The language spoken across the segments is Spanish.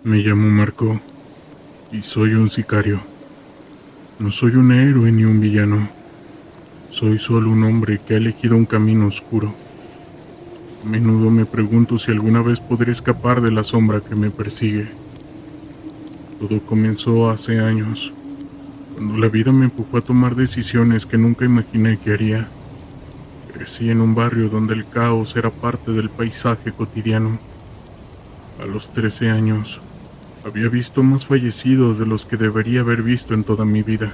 Me llamo Marco y soy un sicario. No soy un héroe ni un villano. Soy solo un hombre que ha elegido un camino oscuro. A menudo me pregunto si alguna vez podré escapar de la sombra que me persigue. Todo comenzó hace años, cuando la vida me empujó a tomar decisiones que nunca imaginé que haría. Crecí en un barrio donde el caos era parte del paisaje cotidiano. A los 13 años, había visto más fallecidos de los que debería haber visto en toda mi vida.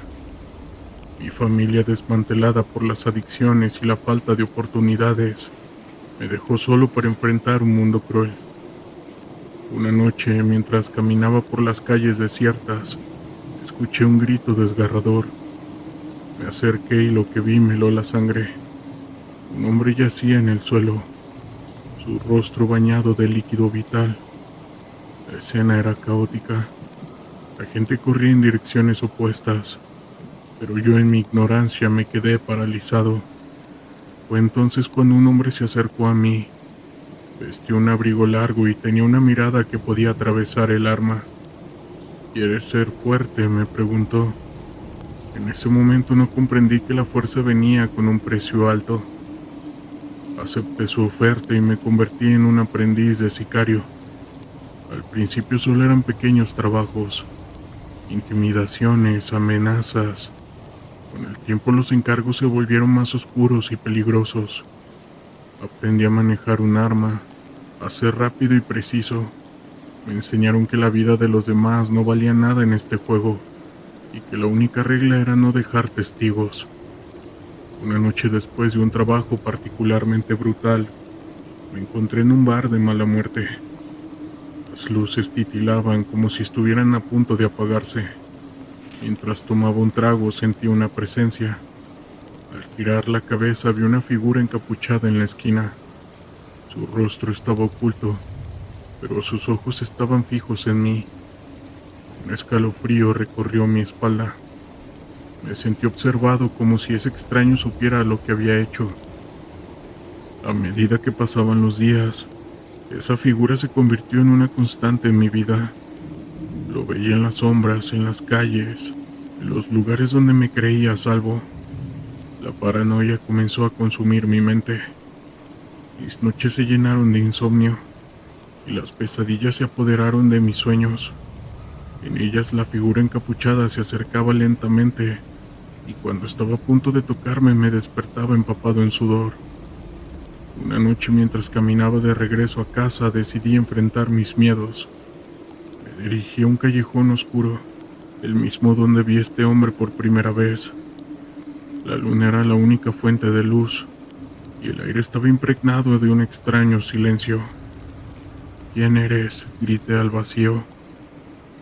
Mi familia desmantelada por las adicciones y la falta de oportunidades me dejó solo para enfrentar un mundo cruel. Una noche, mientras caminaba por las calles desiertas, escuché un grito desgarrador. Me acerqué y lo que vi me heló la sangre. Un hombre yacía en el suelo, su rostro bañado de líquido vital. La escena era caótica. La gente corría en direcciones opuestas, pero yo en mi ignorancia me quedé paralizado. Fue entonces cuando un hombre se acercó a mí. Vestía un abrigo largo y tenía una mirada que podía atravesar el alma. ¿Quieres ser fuerte?, me preguntó. En ese momento no comprendí que la fuerza venía con un precio alto. Acepté su oferta y me convertí en un aprendiz de sicario. Al principio solo eran pequeños trabajos, intimidaciones, amenazas. Con el tiempo los encargos se volvieron más oscuros y peligrosos. Aprendí a manejar un arma, a ser rápido y preciso. Me enseñaron que la vida de los demás no valía nada en este juego, y que la única regla era no dejar testigos. Una noche después de un trabajo particularmente brutal, me encontré en un bar de mala muerte. Las luces titilaban como si estuvieran a punto de apagarse. Mientras tomaba un trago sentí una presencia. Al girar la cabeza vi una figura encapuchada en la esquina. Su rostro estaba oculto, pero sus ojos estaban fijos en mí. Un escalofrío recorrió mi espalda. Me sentí observado como si ese extraño supiera lo que había hecho. A medida que pasaban los días, esa figura se convirtió en una constante en mi vida. Lo veía en las sombras, en las calles, en los lugares donde me creía a salvo. La paranoia comenzó a consumir mi mente. Mis noches se llenaron de insomnio y las pesadillas se apoderaron de mis sueños. En ellas la figura encapuchada se acercaba lentamente y cuando estaba a punto de tocarme me despertaba empapado en sudor. Una noche mientras caminaba de regreso a casa decidí enfrentar mis miedos. Me dirigí a un callejón oscuro, el mismo donde vi a este hombre por primera vez. La luna era la única fuente de luz y el aire estaba impregnado de un extraño silencio. ¿Quién eres?, grité al vacío.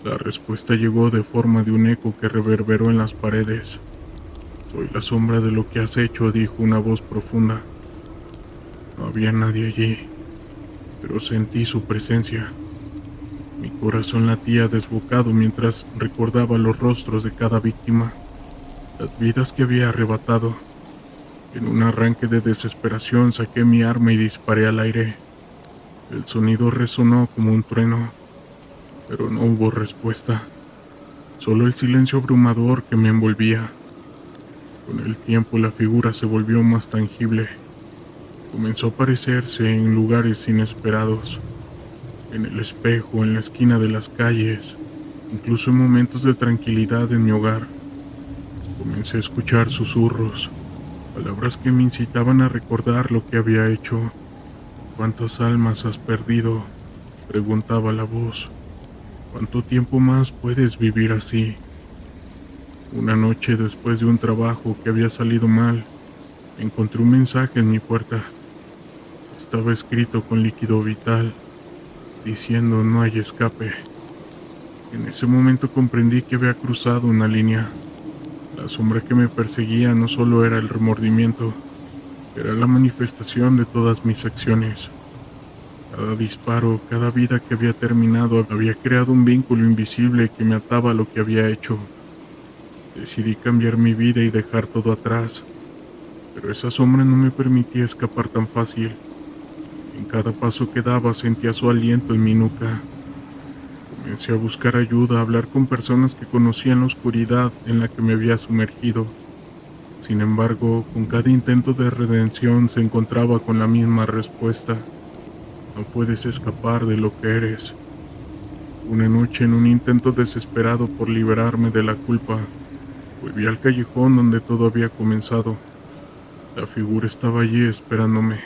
La respuesta llegó de forma de un eco que reverberó en las paredes. Soy la sombra de lo que has hecho, dijo una voz profunda. No había nadie allí, pero sentí su presencia. Mi corazón latía desbocado mientras recordaba los rostros de cada víctima, las vidas que había arrebatado. En un arranque de desesperación saqué mi arma y disparé al aire. El sonido resonó como un trueno, pero no hubo respuesta, solo el silencio abrumador que me envolvía. Con el tiempo la figura se volvió más tangible. Comenzó a aparecerse en lugares inesperados, en el espejo, en la esquina de las calles, incluso en momentos de tranquilidad en mi hogar. Comencé a escuchar susurros, palabras que me incitaban a recordar lo que había hecho. ¿Cuántas almas has perdido?, preguntaba la voz. ¿Cuánto tiempo más puedes vivir así? Una noche, después de un trabajo que había salido mal, encontré un mensaje en mi puerta. Estaba escrito con líquido vital, diciendo no hay escape. En ese momento comprendí que había cruzado una línea. La sombra que me perseguía no solo era el remordimiento, era la manifestación de todas mis acciones. Cada disparo, cada vida que había terminado había creado un vínculo invisible que me ataba a lo que había hecho. Decidí cambiar mi vida y dejar todo atrás, pero esa sombra no me permitía escapar tan fácil. En cada paso que daba sentía su aliento en mi nuca. Comencé a buscar ayuda, a hablar con personas que conocían la oscuridad en la que me había sumergido. Sin embargo, con cada intento de redención se encontraba con la misma respuesta: no puedes escapar de lo que eres. Una noche, en un intento desesperado por liberarme de la culpa, volví al callejón donde todo había comenzado. La figura estaba allí esperándome.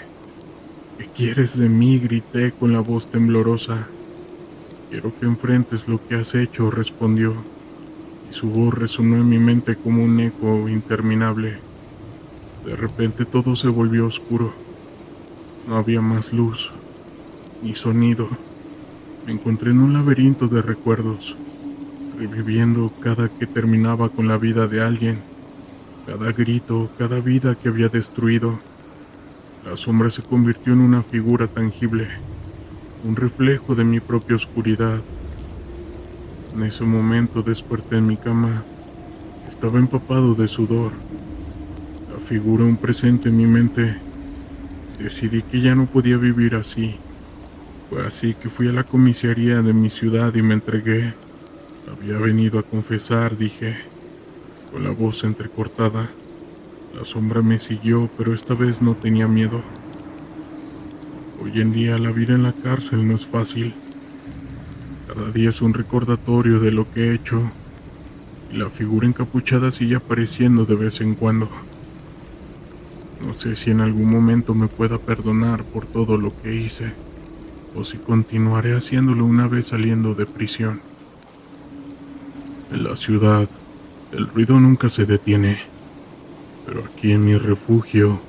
¿Qué quieres de mí?, grité con la voz temblorosa. Quiero que enfrentes lo que has hecho, respondió, y su voz resonó en mi mente como un eco interminable. De repente todo se volvió oscuro. No había más luz, ni sonido. Me encontré en un laberinto de recuerdos, reviviendo cada que terminaba con la vida de alguien, cada grito, cada vida que había destruido. La sombra se convirtió en una figura tangible, un reflejo de mi propia oscuridad. En ese momento desperté en mi cama. Estaba empapado de sudor. La figura aún presente en mi mente. Decidí que ya no podía vivir así. Fue así que fui a la comisaría de mi ciudad y me entregué. Había venido a confesar, dije, con la voz entrecortada. La sombra me siguió, pero esta vez no tenía miedo. Hoy en día la vida en la cárcel no es fácil. Cada día es un recordatorio de lo que he hecho, y la figura encapuchada sigue apareciendo de vez en cuando. No sé si en algún momento me pueda perdonar por todo lo que hice, o si continuaré haciéndolo una vez saliendo de prisión. En la ciudad, el ruido nunca se detiene, pero aquí en mi refugio,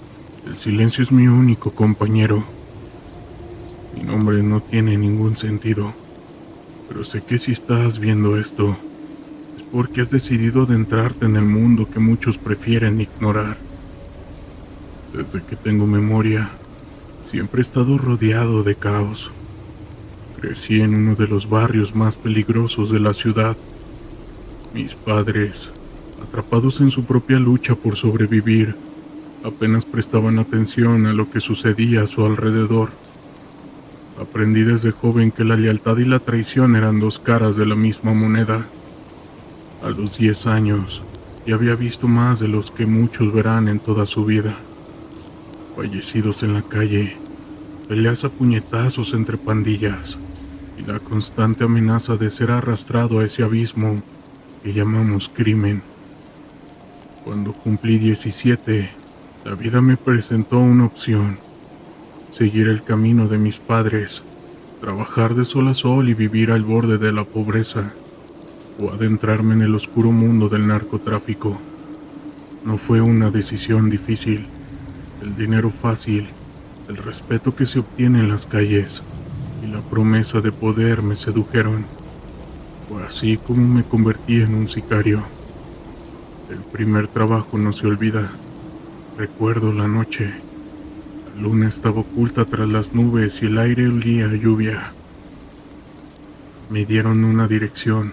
el silencio es mi único compañero. Mi nombre no tiene ningún sentido, pero sé que si estás viendo esto, es porque has decidido adentrarte en el mundo que muchos prefieren ignorar. Desde que tengo memoria, siempre he estado rodeado de caos. Crecí en uno de los barrios más peligrosos de la ciudad. Mis padres, atrapados en su propia lucha por sobrevivir, apenas prestaban atención a lo que sucedía a su alrededor. Aprendí desde joven que la lealtad y la traición eran dos caras de la misma moneda. A los 10 años, ya había visto más de los que muchos verán en toda su vida. Fallecidos en la calle, peleas a puñetazos entre pandillas, y la constante amenaza de ser arrastrado a ese abismo que llamamos crimen. Cuando cumplí 17, la vida me presentó una opción: seguir el camino de mis padres, trabajar de sol a sol y vivir al borde de la pobreza, o adentrarme en el oscuro mundo del narcotráfico. No fue una decisión difícil. El dinero fácil, el respeto que se obtiene en las calles y la promesa de poder me sedujeron. Fue así como me convertí en un sicario. El primer trabajo no se olvida. Recuerdo la noche. La luna estaba oculta tras las nubes y el aire olía a lluvia. Me dieron una dirección,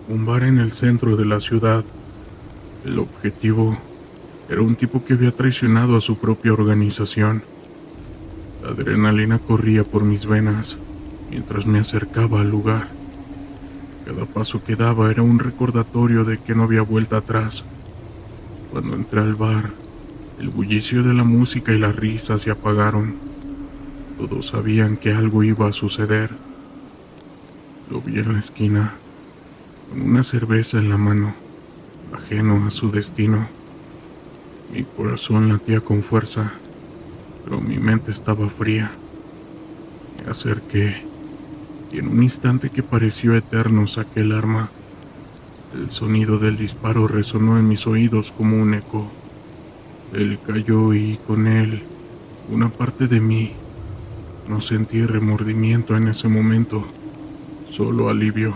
un bar en el centro de la ciudad. El objetivo era un tipo que había traicionado a su propia organización. La adrenalina corría por mis venas mientras me acercaba al lugar. Cada paso que daba era un recordatorio de que no había vuelta atrás. Cuando entré al bar, el bullicio de la música y las risas se apagaron. Todos sabían que algo iba a suceder. Lo vi en la esquina, con una cerveza en la mano, ajeno a su destino. Mi corazón latía con fuerza, pero mi mente estaba fría. Me acerqué, y en un instante que pareció eterno saqué el arma. El sonido del disparo resonó en mis oídos como un eco. Él cayó y, con él, una parte de mí. No sentí remordimiento en ese momento, solo alivio.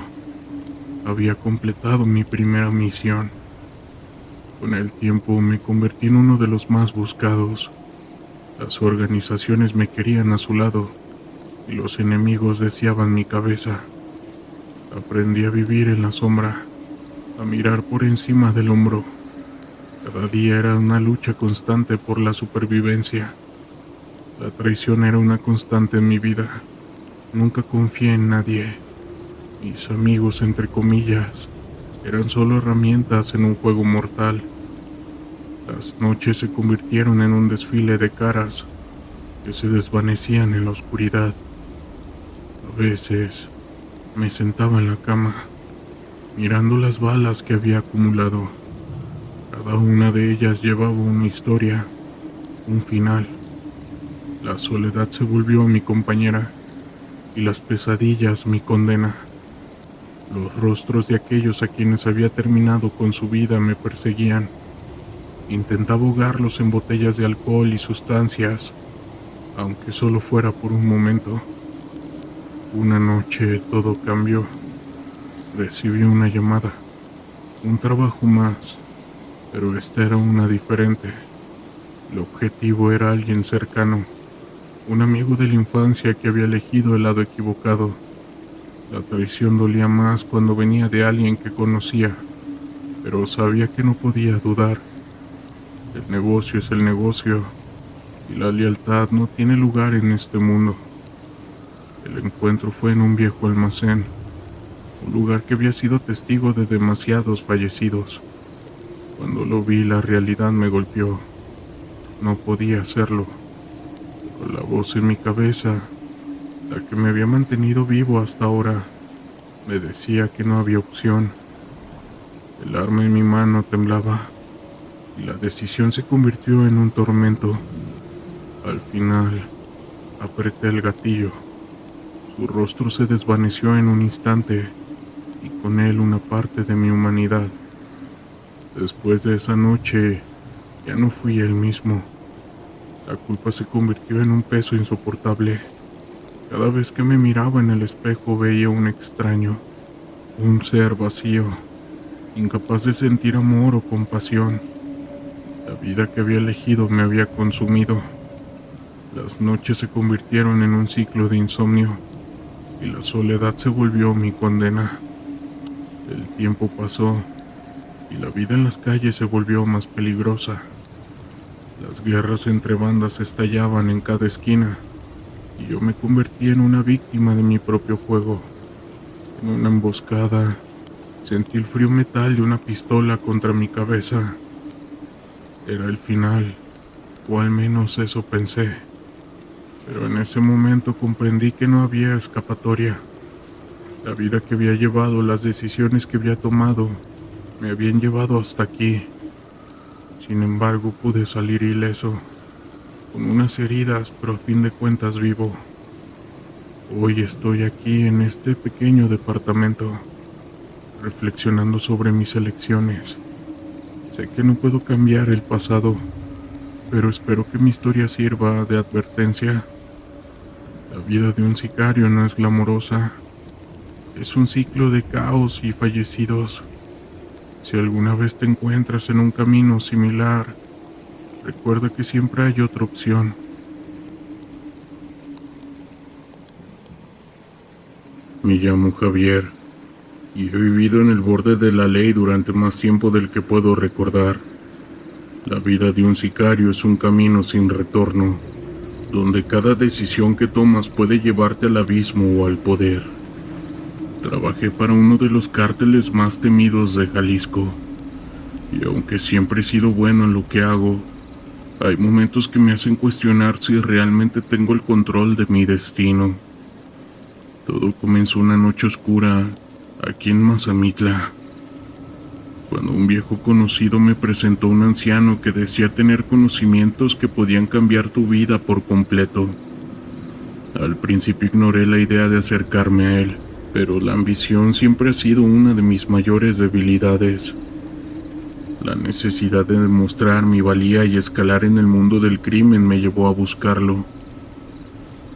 Había completado mi primera misión. Con el tiempo me convertí en uno de los más buscados. Las organizaciones me querían a su lado y los enemigos deseaban mi cabeza. Aprendí a vivir en la sombra, a mirar por encima del hombro. Cada día era una lucha constante por la supervivencia. La traición era una constante en mi vida. Nunca confié en nadie. Mis amigos, entre comillas, eran solo herramientas en un juego mortal. Las noches se convirtieron en un desfile de caras que se desvanecían en la oscuridad. A veces me sentaba en la cama, mirando las balas que había acumulado. Cada una de ellas llevaba una historia, un final. La soledad se volvió mi compañera y las pesadillas mi condena. Los rostros de aquellos a quienes había terminado con su vida me perseguían. Intentaba ahogarlos en botellas de alcohol y sustancias, aunque solo fuera por un momento. Una noche todo cambió. Recibí una llamada, un trabajo más, pero esta era una diferente. El objetivo era alguien cercano, un amigo de la infancia que había elegido el lado equivocado. La traición dolía más cuando venía de alguien que conocía, pero sabía que no podía dudar. El negocio es el negocio, y la lealtad no tiene lugar en este mundo. El encuentro fue en un viejo almacén, un lugar que había sido testigo de demasiados fallecidos. Cuando lo vi, la realidad me golpeó. No podía hacerlo. Pero la voz en mi cabeza, la que me había mantenido vivo hasta ahora, me decía que no había opción. El arma en mi mano temblaba, y la decisión se convirtió en un tormento. Al final, apreté el gatillo. Su rostro se desvaneció en un instante, y con él una parte de mi humanidad. Después de esa noche, ya no fui el mismo. La culpa se convirtió en un peso insoportable. Cada vez que me miraba en el espejo veía un extraño, un ser vacío, incapaz de sentir amor o compasión. La vida que había elegido me había consumido. Las noches se convirtieron en un ciclo de insomnio, y la soledad se volvió mi condena. El tiempo pasó, y la vida en las calles se volvió más peligrosa. Las guerras entre bandas estallaban en cada esquina, y yo me convertí en una víctima de mi propio juego. En una emboscada, sentí el frío metal de una pistola contra mi cabeza. Era el final, o al menos eso pensé. Pero en ese momento comprendí que no había escapatoria. La vida que había llevado, las decisiones que había tomado, me habían llevado hasta aquí. Sin embargo, pude salir ileso, con unas heridas, pero a fin de cuentas vivo. Hoy estoy aquí en este pequeño departamento, reflexionando sobre mis elecciones. Sé que no puedo cambiar el pasado, pero espero que mi historia sirva de advertencia. La vida de un sicario no es glamorosa. Es un ciclo de caos y fallecidos. Si alguna vez te encuentras en un camino similar, recuerda que siempre hay otra opción. Me llamo Javier, y he vivido en el borde de la ley durante más tiempo del que puedo recordar. La vida de un sicario es un camino sin retorno, donde cada decisión que tomas puede llevarte al abismo o al poder. Trabajé para uno de los cárteles más temidos de Jalisco, y aunque siempre he sido bueno en lo que hago, hay momentos que me hacen cuestionar si realmente tengo el control de mi destino. Todo comenzó una noche oscura aquí en Mazamitla, cuando un viejo conocido me presentó a un anciano que decía tener conocimientos que podían cambiar tu vida por completo. Al principio ignoré la idea de acercarme a él, pero la ambición siempre ha sido una de mis mayores debilidades. La necesidad de demostrar mi valía y escalar en el mundo del crimen me llevó a buscarlo.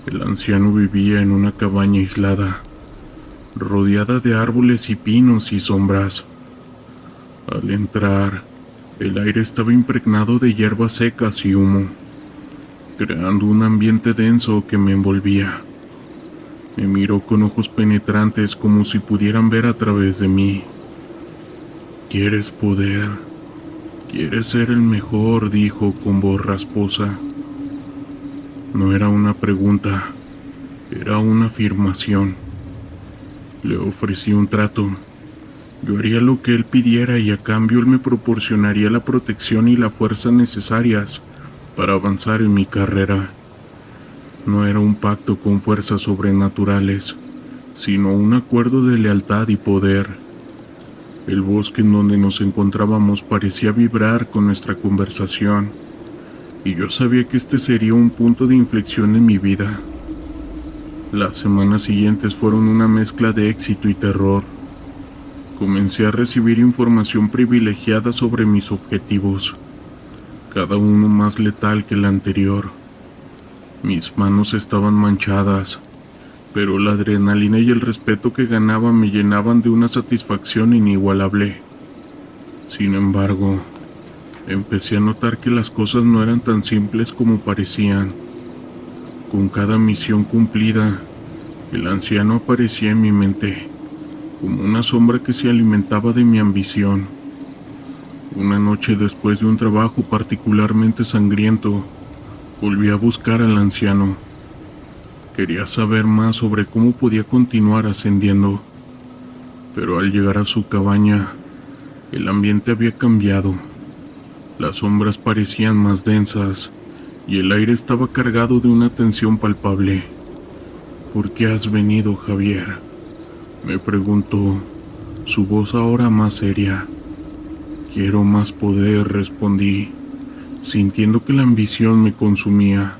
El anciano vivía en una cabaña aislada, rodeada de árboles y pinos y sombras. Al entrar, el aire estaba impregnado de hierbas secas y humo, creando un ambiente denso que me envolvía. Me miró con ojos penetrantes como si pudieran ver a través de mí. ¿Quieres poder? ¿Quieres ser el mejor?, dijo con voz rasposa. No era una pregunta, era una afirmación. Le ofrecí un trato. Yo haría lo que él pidiera y a cambio él me proporcionaría la protección y la fuerza necesarias para avanzar en mi carrera. No era un pacto con fuerzas sobrenaturales, sino un acuerdo de lealtad y poder. El bosque en donde nos encontrábamos parecía vibrar con nuestra conversación, y yo sabía que este sería un punto de inflexión en mi vida. Las semanas siguientes fueron una mezcla de éxito y terror. Comencé a recibir información privilegiada sobre mis objetivos, cada uno más letal que el anterior. Mis manos estaban manchadas, pero la adrenalina y el respeto que ganaba me llenaban de una satisfacción inigualable. Sin embargo, empecé a notar que las cosas no eran tan simples como parecían. Con cada misión cumplida, el anciano aparecía en mi mente, como una sombra que se alimentaba de mi ambición. Una noche después de un trabajo particularmente sangriento, volví a buscar al anciano. Quería saber más sobre cómo podía continuar ascendiendo, pero al llegar a su cabaña, el ambiente había cambiado. Las sombras parecían más densas y el aire estaba cargado de una tensión palpable. ¿Por qué has venido, Javier?, me preguntó, su voz ahora más seria. Quiero más poder, respondí, sintiendo que la ambición me consumía.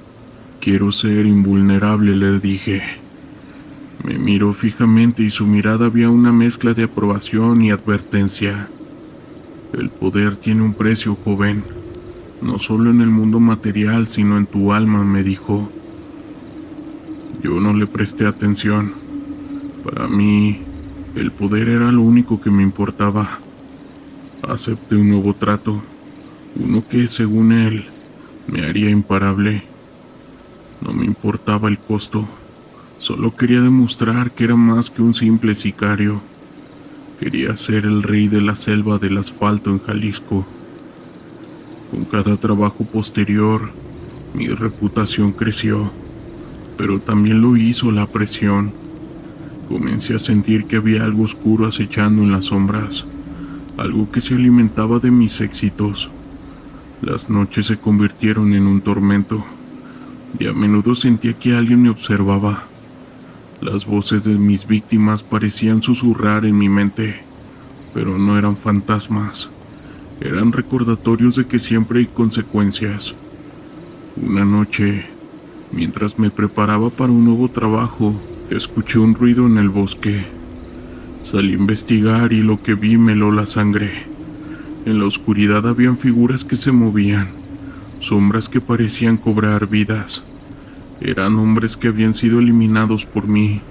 Quiero ser invulnerable, le dije. Me miró fijamente y su mirada había una mezcla de aprobación y advertencia. El poder tiene un precio, joven, no solo en el mundo material, sino en tu alma, me dijo. Yo no le presté atención. Para mí, el poder era lo único que me importaba. Acepté un nuevo trato, uno que, según él, me haría imparable. No me importaba el costo, solo quería demostrar que era más que un simple sicario. Quería ser el rey de la selva del asfalto en Jalisco. Con cada trabajo posterior, mi reputación creció, pero también lo hizo la presión. Comencé a sentir que había algo oscuro acechando en las sombras, algo que se alimentaba de mis éxitos. Las noches se convirtieron en un tormento, y a menudo sentía que alguien me observaba. Las voces de mis víctimas parecían susurrar en mi mente, pero no eran fantasmas, eran recordatorios de que siempre hay consecuencias. Una noche, mientras me preparaba para un nuevo trabajo, escuché un ruido en el bosque. Salí a investigar y lo que vi me heló la sangre. En la oscuridad habían figuras que se movían, sombras que parecían cobrar vidas. Eran hombres que habían sido eliminados por mí,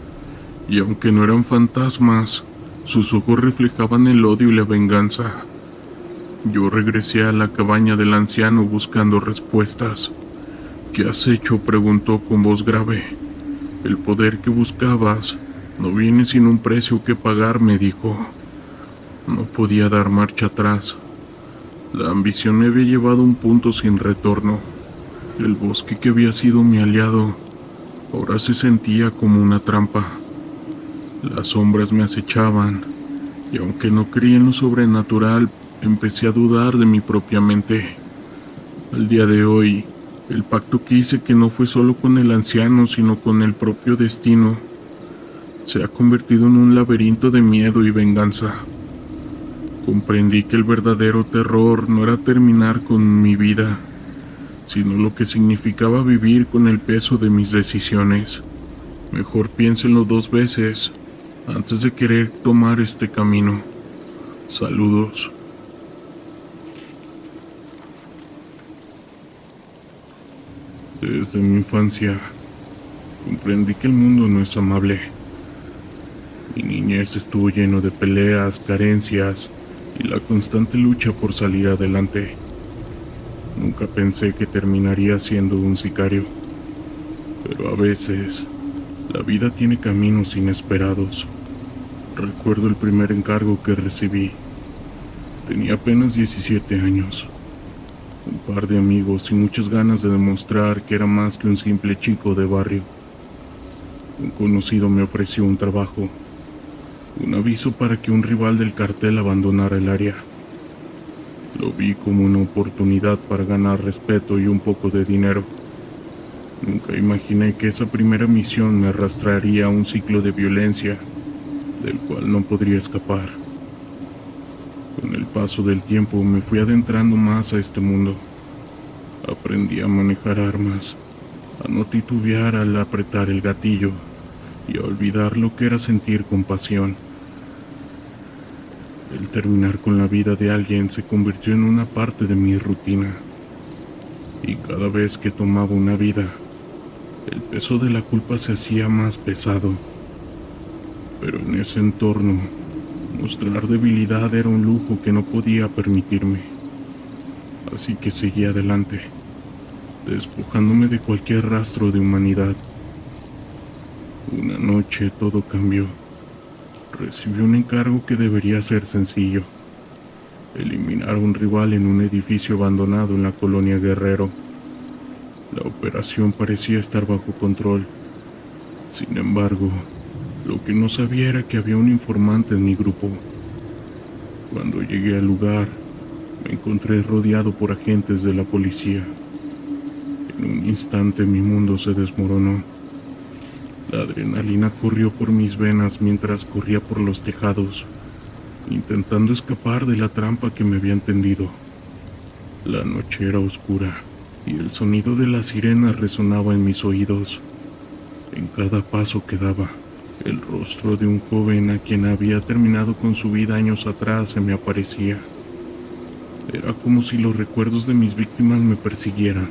y aunque no eran fantasmas, sus ojos reflejaban el odio y la venganza. Yo regresé a la cabaña del anciano buscando respuestas. ¿Qué has hecho?, preguntó con voz grave. El poder que buscabas no viene sin un precio que pagar, me dijo. No podía dar marcha atrás. La ambición me había llevado a un punto sin retorno. El bosque que había sido mi aliado ahora se sentía como una trampa. Las sombras me acechaban, y aunque no creía en lo sobrenatural, empecé a dudar de mi propia mente. Al día de hoy, el pacto que hice, que no fue solo con el anciano, sino con el propio destino, se ha convertido en un laberinto de miedo y venganza. Comprendí que el verdadero terror no era terminar con mi vida, sino lo que significaba vivir con el peso de mis decisiones. Mejor piénsenlo 2 veces antes de querer tomar este camino. Saludos. Desde mi infancia, comprendí que el mundo no es amable. Mi niñez estuvo lleno de peleas, carencias y la constante lucha por salir adelante. Nunca pensé que terminaría siendo un sicario, pero a veces la vida tiene caminos inesperados. Recuerdo el primer encargo que recibí. Tenía apenas 17 años, un par de amigos y muchas ganas de demostrar que era más que un simple chico de barrio. Un conocido me ofreció un trabajo. un aviso para que un rival del cartel abandonara el área. Lo vi como una oportunidad para ganar respeto y un poco de dinero. Nunca imaginé que esa primera misión me arrastraría a un ciclo de violencia del cual no podría escapar. Con el paso del tiempo me fui adentrando más a este mundo. Aprendí a manejar armas, a no titubear al apretar el gatillo y a olvidar lo que era sentir compasión. El terminar con la vida de alguien se convirtió en una parte de mi rutina. Y cada vez que tomaba una vida, el peso de la culpa se hacía más pesado. Pero en ese entorno, mostrar debilidad era un lujo que no podía permitirme. Así que seguí adelante, despojándome de cualquier rastro de humanidad. Una noche todo cambió. Recibí un encargo que debería ser sencillo: eliminar a un rival en un edificio abandonado en la colonia Guerrero. La operación parecía estar bajo control. Sin embargo, lo que no sabía era que había un informante en mi grupo. Cuando llegué al lugar, me encontré rodeado por agentes de la policía. En un instante mi mundo se desmoronó. La adrenalina corrió por mis venas mientras corría por los tejados, intentando escapar de la trampa que me habían tendido. La noche era oscura y el sonido de las sirenas resonaba en mis oídos. En cada paso que daba, el rostro de un joven a quien había terminado con su vida años atrás se me aparecía. Era como si los recuerdos de mis víctimas me persiguieran.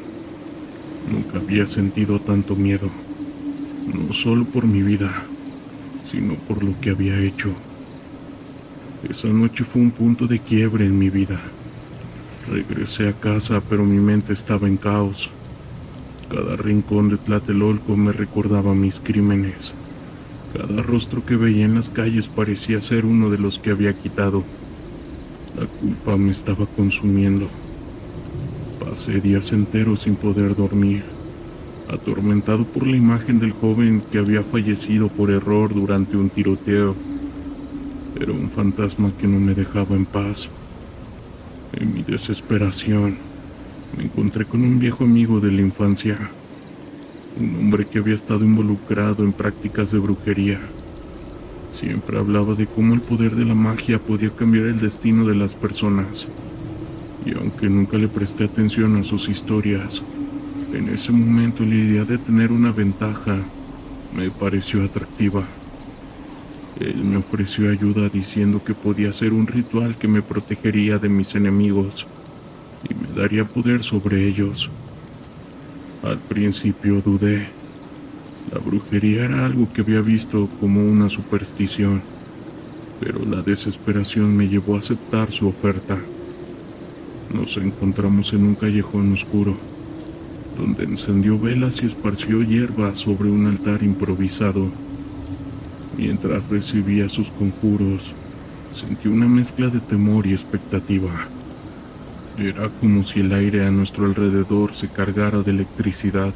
Nunca había sentido tanto miedo, no solo por mi vida, sino por lo que había hecho. Esa noche fue un punto de quiebre en mi vida. Regresé a casa, pero mi mente estaba en caos. Cada rincón de Tlatelolco me recordaba mis crímenes. Cada rostro que veía en las calles parecía ser uno de los que había quitado. La culpa me estaba consumiendo. Pasé días enteros sin poder dormir, atormentado por la imagen del joven que había fallecido por error durante un tiroteo. Era un fantasma que no me dejaba en paz. En mi desesperación, me encontré con un viejo amigo de la infancia, un hombre que había estado involucrado en prácticas de brujería. Siempre hablaba de cómo el poder de la magia podía cambiar el destino de las personas, y aunque nunca le presté atención a sus historias, en ese momento la idea de tener una ventaja me pareció atractiva. Él me ofreció ayuda diciendo que podía hacer un ritual que me protegería de mis enemigos y me daría poder sobre ellos. Al principio dudé. La brujería era algo que había visto como una superstición, pero la desesperación me llevó a aceptar su oferta. Nos encontramos en un callejón oscuro, donde encendió velas y esparció hierba sobre un altar improvisado. Mientras recibía sus conjuros, sentí una mezcla de temor y expectativa. Era como si el aire a nuestro alrededor se cargara de electricidad.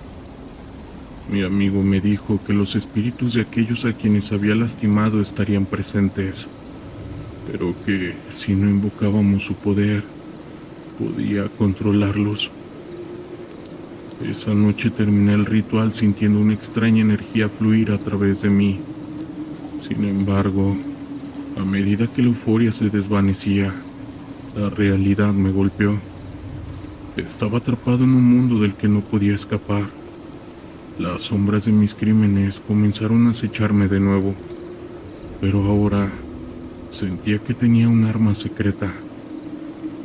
Mi amigo me dijo que los espíritus de aquellos a quienes había lastimado estarían presentes, pero que si no invocábamos su poder, podía controlarlos. Esa noche terminé el ritual sintiendo una extraña energía fluir a través de mí. Sin embargo, a medida que la euforia se desvanecía, la realidad me golpeó. Estaba atrapado en un mundo del que no podía escapar. Las sombras de mis crímenes comenzaron a acecharme de nuevo, pero ahora sentía que tenía un arma secreta.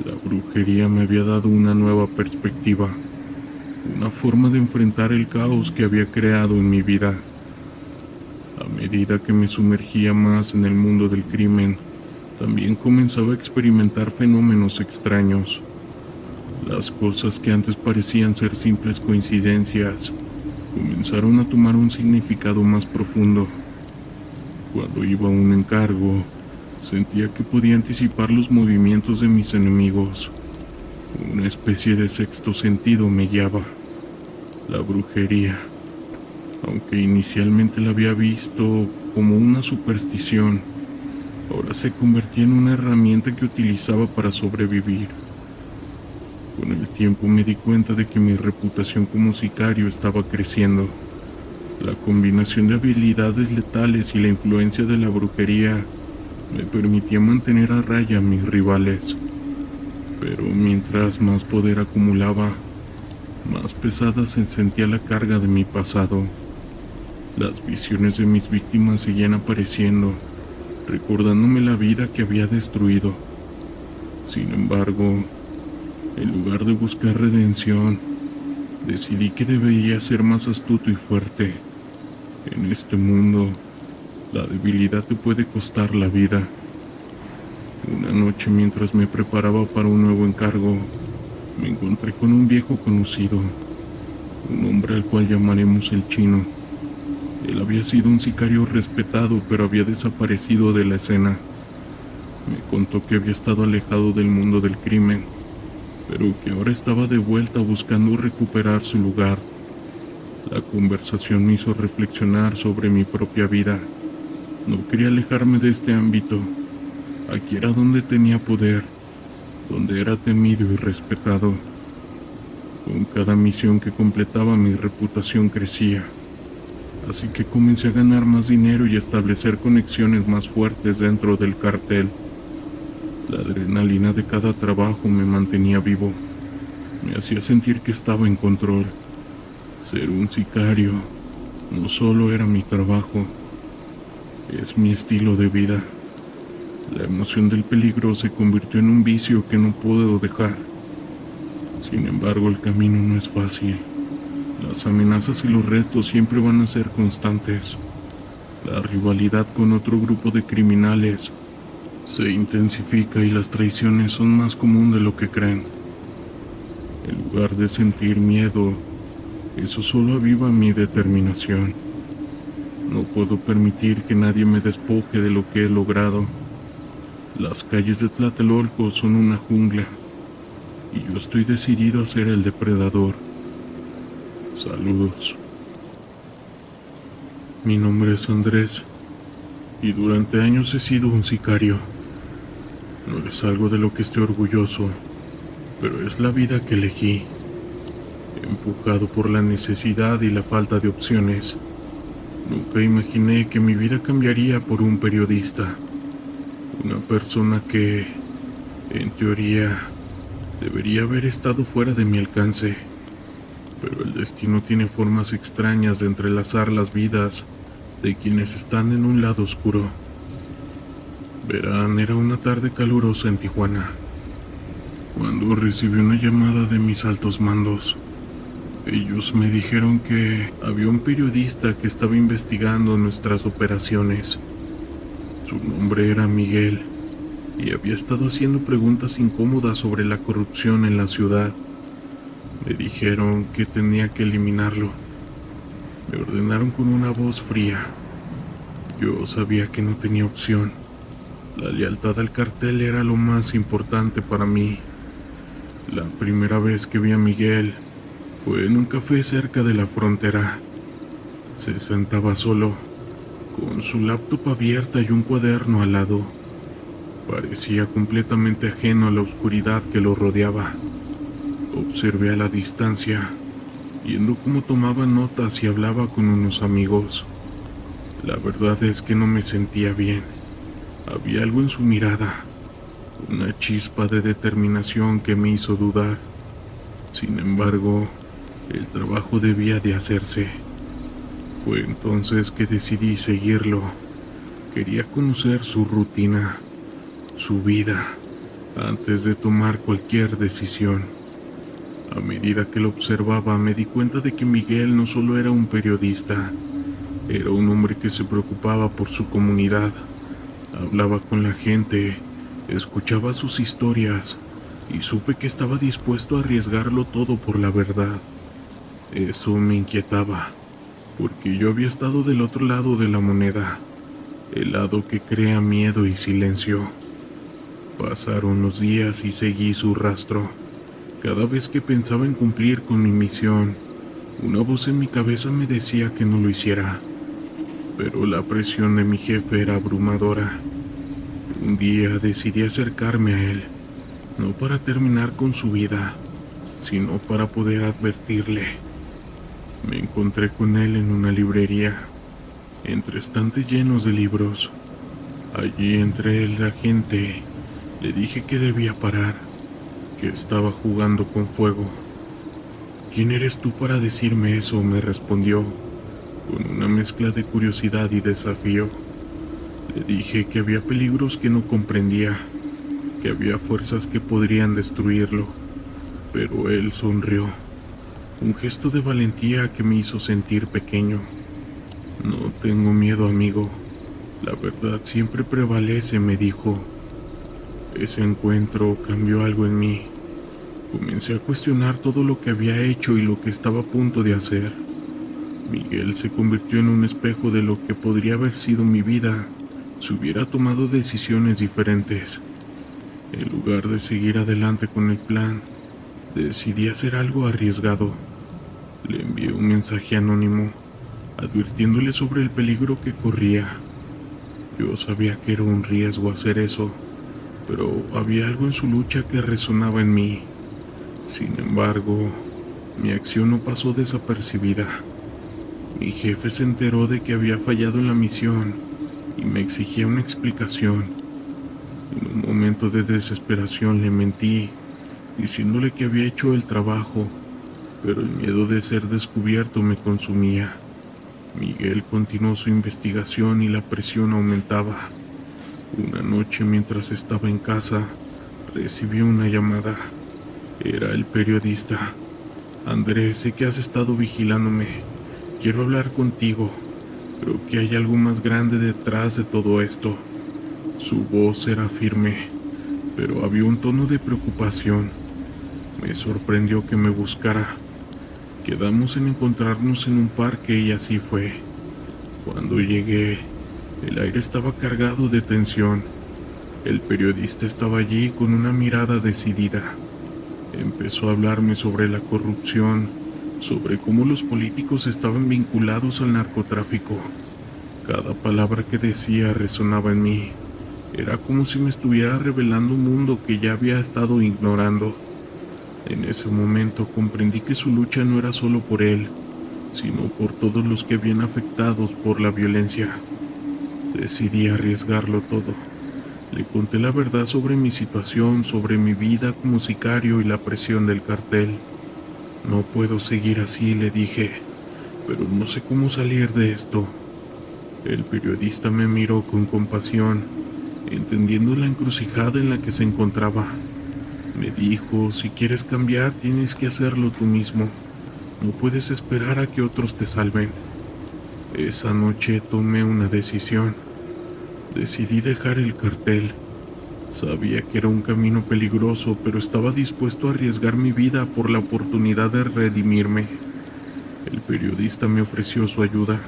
La brujería me había dado una nueva perspectiva, una forma de enfrentar el caos que había creado en mi vida. A medida que me sumergía más en el mundo del crimen, también comenzaba a experimentar fenómenos extraños. Las cosas que antes parecían ser simples coincidencias comenzaron a tomar un significado más profundo. Cuando iba a un encargo, sentía que podía anticipar los movimientos de mis enemigos. Una especie de sexto sentido me guiaba. La brujería, aunque inicialmente la había visto como una superstición, ahora se convertía en una herramienta que utilizaba para sobrevivir. Con el tiempo me di cuenta de que mi reputación como sicario estaba creciendo. La combinación de habilidades letales y la influencia de la brujería me permitía mantener a raya a mis rivales. Pero mientras más poder acumulaba, más pesada se sentía la carga de mi pasado. Las visiones de mis víctimas seguían apareciendo, recordándome la vida que había destruido. Sin embargo, en lugar de buscar redención, decidí que debería ser más astuto y fuerte. En este mundo, la debilidad te puede costar la vida. Una noche, mientras me preparaba para un nuevo encargo, me encontré con un viejo conocido, un hombre al cual llamaremos el Chino. Él había sido un sicario respetado, pero había desaparecido de la escena. Me contó que había estado alejado del mundo del crimen, pero que ahora estaba de vuelta buscando recuperar su lugar. La conversación me hizo reflexionar sobre mi propia vida. No quería alejarme de este ámbito. Aquí era donde tenía poder, donde era temido y respetado. Con cada misión que completaba, mi reputación crecía. Así que comencé a ganar más dinero y a establecer conexiones más fuertes dentro del cartel. La adrenalina de cada trabajo me mantenía vivo. Me hacía sentir que estaba en control. Ser un sicario no solo era mi trabajo, es mi estilo de vida. La emoción del peligro se convirtió en un vicio que no puedo dejar. Sin embargo, el camino no es fácil. Las amenazas y los retos siempre van a ser constantes. La rivalidad con otro grupo de criminales se intensifica y las traiciones son más común de lo que creen. En lugar de sentir miedo, eso solo aviva mi determinación. No puedo permitir que nadie me despoje de lo que he logrado. Las calles de Tlatelolco son una jungla, y yo estoy decidido a ser el depredador. Saludos. Mi nombre es Andrés, y durante años he sido un sicario. No es algo de lo que esté orgulloso, pero es la vida que elegí. Empujado por la necesidad y la falta de opciones, nunca imaginé que mi vida cambiaría por un periodista. Una persona que, en teoría, debería haber estado fuera de mi alcance. Pero el destino tiene formas extrañas de entrelazar las vidas de quienes están en un lado oscuro. Verán, era una tarde calurosa en Tijuana, cuando recibí una llamada de mis altos mandos. Ellos me dijeron que había un periodista que estaba investigando nuestras operaciones. Su nombre era Miguel, y había estado haciendo preguntas incómodas sobre la corrupción en la ciudad. Me dijeron que tenía que eliminarlo. Me ordenaron con una voz fría. Yo sabía que no tenía opción. La lealtad al cartel era lo más importante para mí. La primera vez que vi a Miguel fue en un café cerca de la frontera. Se sentaba solo, con su laptop abierta y un cuaderno al lado. Parecía completamente ajeno a la oscuridad que lo rodeaba. Observé a la distancia, viendo cómo tomaba notas y hablaba con unos amigos. La verdad es que no me sentía bien. Había algo en su mirada, una chispa de determinación que me hizo dudar. Sin embargo, el trabajo debía de hacerse. Fue entonces que decidí seguirlo. Quería conocer su rutina, su vida, antes de tomar cualquier decisión. A medida que lo observaba, me di cuenta de que Miguel no solo era un periodista, era un hombre que se preocupaba por su comunidad. Hablaba con la gente, escuchaba sus historias, y supe que estaba dispuesto a arriesgarlo todo por la verdad. Eso me inquietaba, porque yo había estado del otro lado de la moneda, el lado que crea miedo y silencio. Pasaron los días y seguí su rastro. Cada vez que pensaba en cumplir con mi misión, una voz en mi cabeza me decía que no lo hiciera, pero la presión de mi jefe era abrumadora. Un día decidí acercarme a él, no para terminar con su vida, sino para poder advertirle. Me encontré con él en una librería, entre estantes llenos de libros. Allí entre la gente le dije que debía parar, que estaba jugando con fuego. ¿Quién eres tú para decirme eso?, me respondió, con una mezcla de curiosidad y desafío. Le dije que había peligros que no comprendía, que había fuerzas que podrían destruirlo, pero él sonrió, un gesto de valentía que me hizo sentir pequeño. No tengo miedo, amigo. La verdad siempre prevalece, me dijo. Ese encuentro cambió algo en mí. Comencé a cuestionar todo lo que había hecho y lo que estaba a punto de hacer. Miguel se convirtió en un espejo de lo que podría haber sido mi vida si hubiera tomado decisiones diferentes. En lugar de seguir adelante con el plan, decidí hacer algo arriesgado. Le envié un mensaje anónimo, advirtiéndole sobre el peligro que corría. Yo sabía que era un riesgo hacer eso, pero había algo en su lucha que resonaba en mí. Sin embargo, mi acción no pasó desapercibida. Mi jefe se enteró de que había fallado en la misión y me exigía una explicación. En un momento de desesperación le mentí, diciéndole que había hecho el trabajo, pero el miedo de ser descubierto me consumía. Miguel continuó su investigación y la presión aumentaba. Una noche, mientras estaba en casa, recibí una llamada. Era el periodista. Andrés, sé que has estado vigilándome. Quiero hablar contigo. Creo que hay algo más grande detrás de todo esto. Su voz era firme, pero había un tono de preocupación. Me sorprendió que me buscara. Quedamos en encontrarnos en un parque y así fue. Cuando llegué, el aire estaba cargado de tensión. El periodista estaba allí con una mirada decidida. Empezó a hablarme sobre la corrupción, sobre cómo los políticos estaban vinculados al narcotráfico. Cada palabra que decía resonaba en mí. Era como si me estuviera revelando un mundo que ya había estado ignorando. En ese momento comprendí que su lucha no era solo por él, sino por todos los que habían afectados por la violencia. Decidí arriesgarlo todo. Le conté la verdad sobre mi situación, sobre mi vida como sicario y la presión del cartel. No puedo seguir así, le dije, pero no sé cómo salir de esto. El periodista me miró con compasión, entendiendo la encrucijada en la que se encontraba. Me dijo, si quieres cambiar, tienes que hacerlo tú mismo. No puedes esperar a que otros te salven. Esa noche tomé una decisión. Decidí dejar el cartel. Sabía que era un camino peligroso, pero estaba dispuesto a arriesgar mi vida por la oportunidad de redimirme. El periodista me ofreció su ayuda,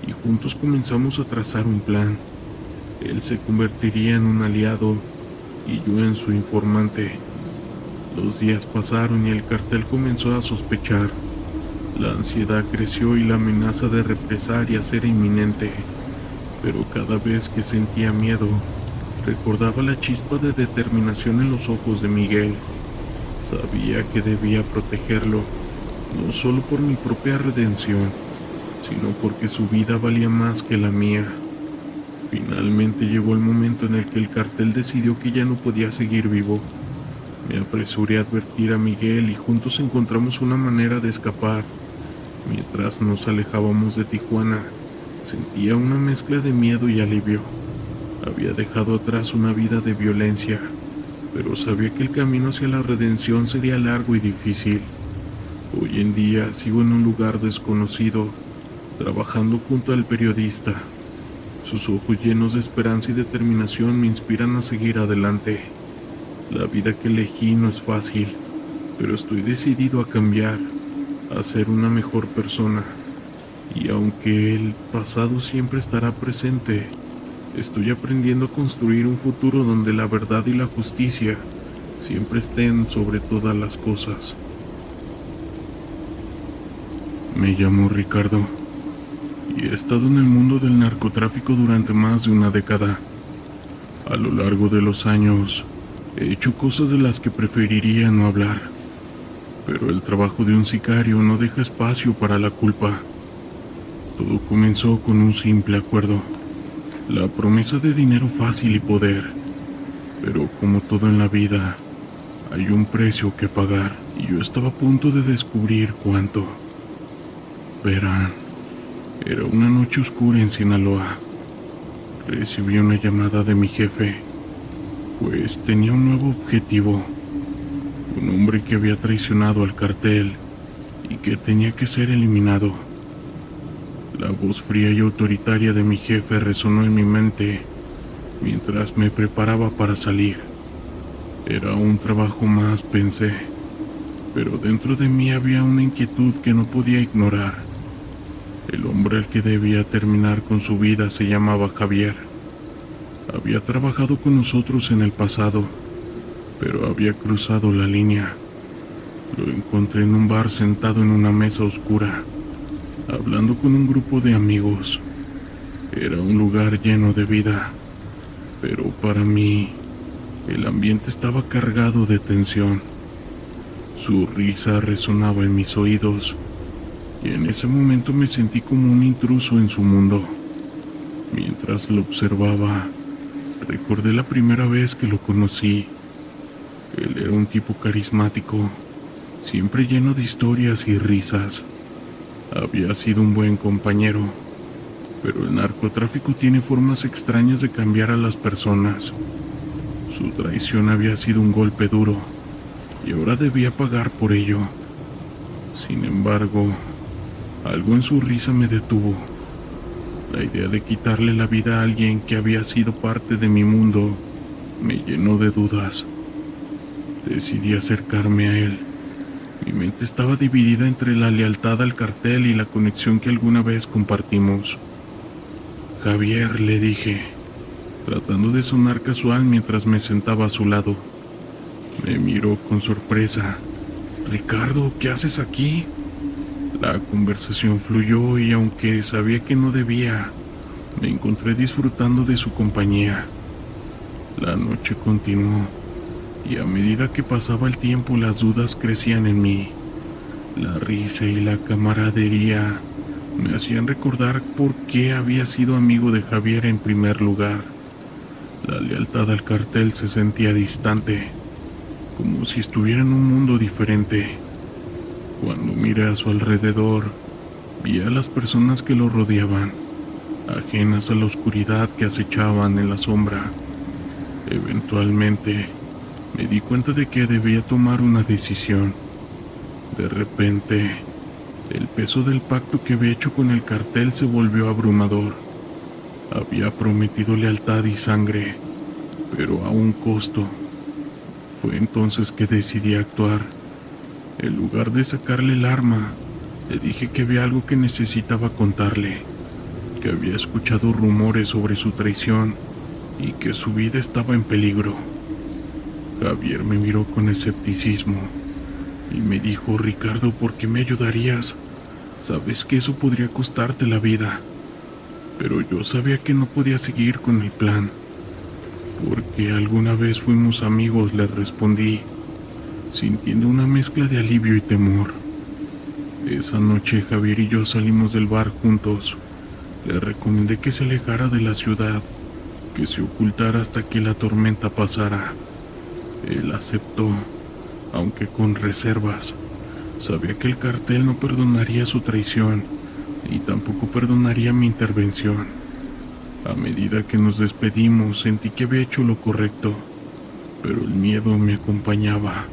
y juntos comenzamos a trazar un plan. Él se convertiría en un aliado, y yo en su informante. Los días pasaron y el cartel comenzó a sospechar. La ansiedad creció y la amenaza de represalias era inminente. Pero cada vez que sentía miedo, recordaba la chispa de determinación en los ojos de Miguel. Sabía que debía protegerlo, no solo por mi propia redención, sino porque su vida valía más que la mía. Finalmente llegó el momento en el que el cartel decidió que ya no podía seguir vivo. Me apresuré a advertir a Miguel y juntos encontramos una manera de escapar. Mientras nos alejábamos de Tijuana, sentía una mezcla de miedo y alivio. Había dejado atrás una vida de violencia, pero sabía que el camino hacia la redención sería largo y difícil. Hoy en día sigo en un lugar desconocido, trabajando junto al periodista. Sus ojos llenos de esperanza y determinación me inspiran a seguir adelante. La vida que elegí no es fácil, pero estoy decidido a cambiar, a ser una mejor persona. Y aunque el pasado siempre estará presente, estoy aprendiendo a construir un futuro donde la verdad y la justicia siempre estén sobre todas las cosas. Me llamo Ricardo y he estado en el mundo del narcotráfico durante más de una década. A lo largo de los años, he hecho cosas de las que preferiría no hablar, pero el trabajo de un sicario no deja espacio para la culpa. Todo comenzó con un simple acuerdo, la promesa de dinero fácil y poder, pero como todo en la vida, hay un precio que pagar y yo estaba a punto de descubrir cuánto. Verán, era una noche oscura en Sinaloa. Recibí una llamada de mi jefe, pues tenía un nuevo objetivo, un hombre que había traicionado al cartel y que tenía que ser eliminado. La voz fría y autoritaria de mi jefe resonó en mi mente mientras me preparaba para salir. Era un trabajo más, pensé, pero dentro de mí había una inquietud que no podía ignorar. El hombre al que debía terminar con su vida se llamaba Javier. Había trabajado con nosotros en el pasado, pero había cruzado la línea. Lo encontré en un bar sentado en una mesa oscura, hablando con un grupo de amigos. Era un lugar lleno de vida, pero para mí, el ambiente estaba cargado de tensión. Su risa resonaba en mis oídos, y en ese momento me sentí como un intruso en su mundo. Mientras lo observaba, recordé la primera vez que lo conocí. Él era un tipo carismático, siempre lleno de historias y risas. Había sido un buen compañero, pero el narcotráfico tiene formas extrañas de cambiar a las personas. Su traición había sido un golpe duro, y ahora debía pagar por ello. Sin embargo, algo en su risa me detuvo. La idea de quitarle la vida a alguien que había sido parte de mi mundo me llenó de dudas. Decidí acercarme a él. Mi mente estaba dividida entre la lealtad al cartel y la conexión que alguna vez compartimos. Javier, le dije, tratando de sonar casual mientras me sentaba a su lado. Me miró con sorpresa. Ricardo, ¿qué haces aquí? La conversación fluyó y aunque sabía que no debía, me encontré disfrutando de su compañía. La noche continuó, y a medida que pasaba el tiempo las dudas crecían en mí. La risa y la camaradería me hacían recordar por qué había sido amigo de Javier en primer lugar. La lealtad al cartel se sentía distante, como si estuviera en un mundo diferente. Cuando miré a su alrededor, vi a las personas que lo rodeaban, ajenas a la oscuridad que acechaban en la sombra. Eventualmente, me di cuenta de que debía tomar una decisión. De repente, el peso del pacto que había hecho con el cartel se volvió abrumador. Había prometido lealtad y sangre, pero a un costo. Fue entonces que decidí actuar. En lugar de sacarle el arma, le dije que había algo que necesitaba contarle, que había escuchado rumores sobre su traición y que su vida estaba en peligro. Javier me miró con escepticismo y me dijo: Ricardo, ¿por qué me ayudarías? Sabes que eso podría costarte la vida. Pero yo sabía que no podía seguir con el plan. Porque alguna vez fuimos amigos, le respondí, sintiendo una mezcla de alivio y temor. Esa noche Javier y yo salimos del bar juntos. Le recomendé que se alejara de la ciudad, que se ocultara hasta que la tormenta pasara. Él aceptó, aunque con reservas. Sabía que el cartel no perdonaría su traición y tampoco perdonaría mi intervención. A medida que nos despedimos, sentí que había hecho lo correcto, pero el miedo me acompañaba.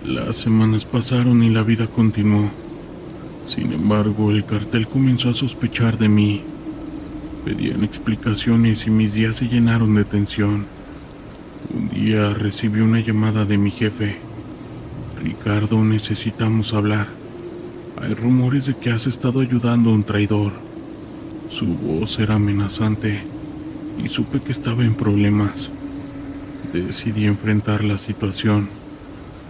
Las semanas pasaron y la vida continuó. Sin embargo, el cartel comenzó a sospechar de mí. Pedían explicaciones y mis días se llenaron de tensión. Un día recibí una llamada de mi jefe. Ricardo, necesitamos hablar. Hay rumores de que has estado ayudando a un traidor. Su voz era amenazante y supe que estaba en problemas. Decidí enfrentar la situación.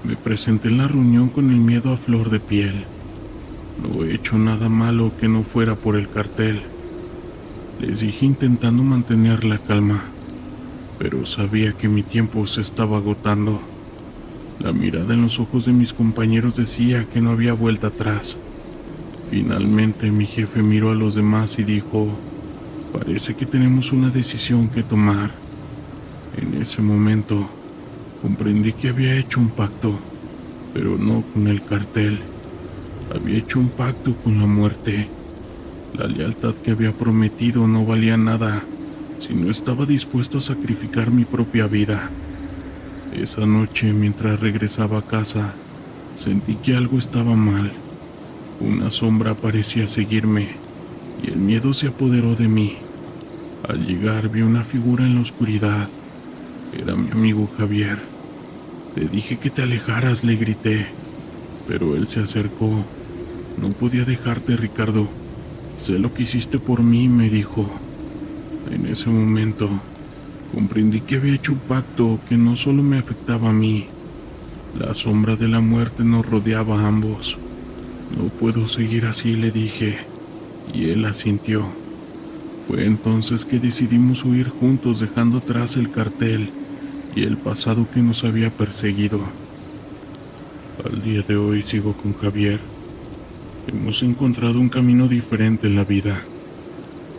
Me presenté en la reunión con el miedo a flor de piel. No he hecho nada malo que no fuera por el cartel, les dije intentando mantener la calma. pero sabía que mi tiempo se estaba agotando. La mirada en los ojos de mis compañeros decía que no había vuelta atrás. Finalmente mi jefe miró a los demás y dijo: parece que tenemos una decisión que tomar. En ese momento comprendí que había hecho un pacto, pero no con el cartel. Había hecho un pacto con la muerte. La lealtad que había prometido no valía nada si no estaba dispuesto a sacrificar mi propia vida. Esa noche, mientras regresaba a casa, sentí que algo estaba mal. Una sombra parecía seguirme y el miedo se apoderó de mí. Al llegar vi una figura en la oscuridad. Era mi amigo Javier. Te dije que te alejaras, le grité, pero él se acercó. No podía dejarte, Ricardo. Sé lo que hiciste por mí, me dijo. En ese momento comprendí que había hecho un pacto que no solo me afectaba a mí. La sombra de la muerte nos rodeaba a ambos. No puedo seguir así, le dije, y él asintió. Fue entonces que decidimos huir juntos, dejando atrás el cartel y el pasado que nos había perseguido. Al día de hoy sigo con Javier. Hemos encontrado un camino diferente en la vida.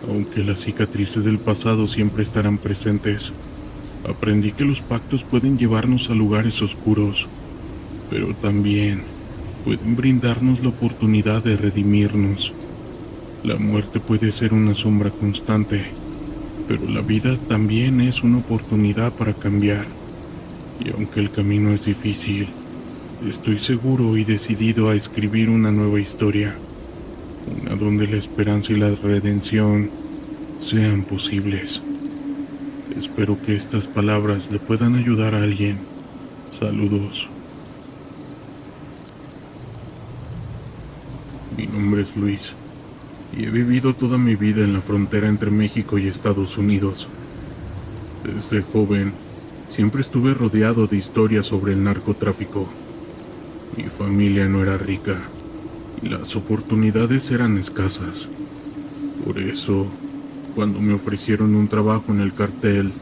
Aunque las cicatrices del pasado siempre estarán presentes, aprendí que los pactos pueden llevarnos a lugares oscuros, pero también pueden brindarnos la oportunidad de redimirnos. La muerte puede ser una sombra constante, pero la vida también es una oportunidad para cambiar. Y aunque el camino es difícil, estoy seguro y decidido a escribir una nueva historia, una donde la esperanza y la redención sean posibles. Espero que estas palabras le puedan ayudar a alguien. Saludos. Mi nombre es Luis, y he vivido toda mi vida en la frontera entre México y Estados Unidos. Desde joven, siempre estuve rodeado de historias sobre el narcotráfico. Mi familia no era rica, y las oportunidades eran escasas. Por eso, cuando me ofrecieron un trabajo en el cartel,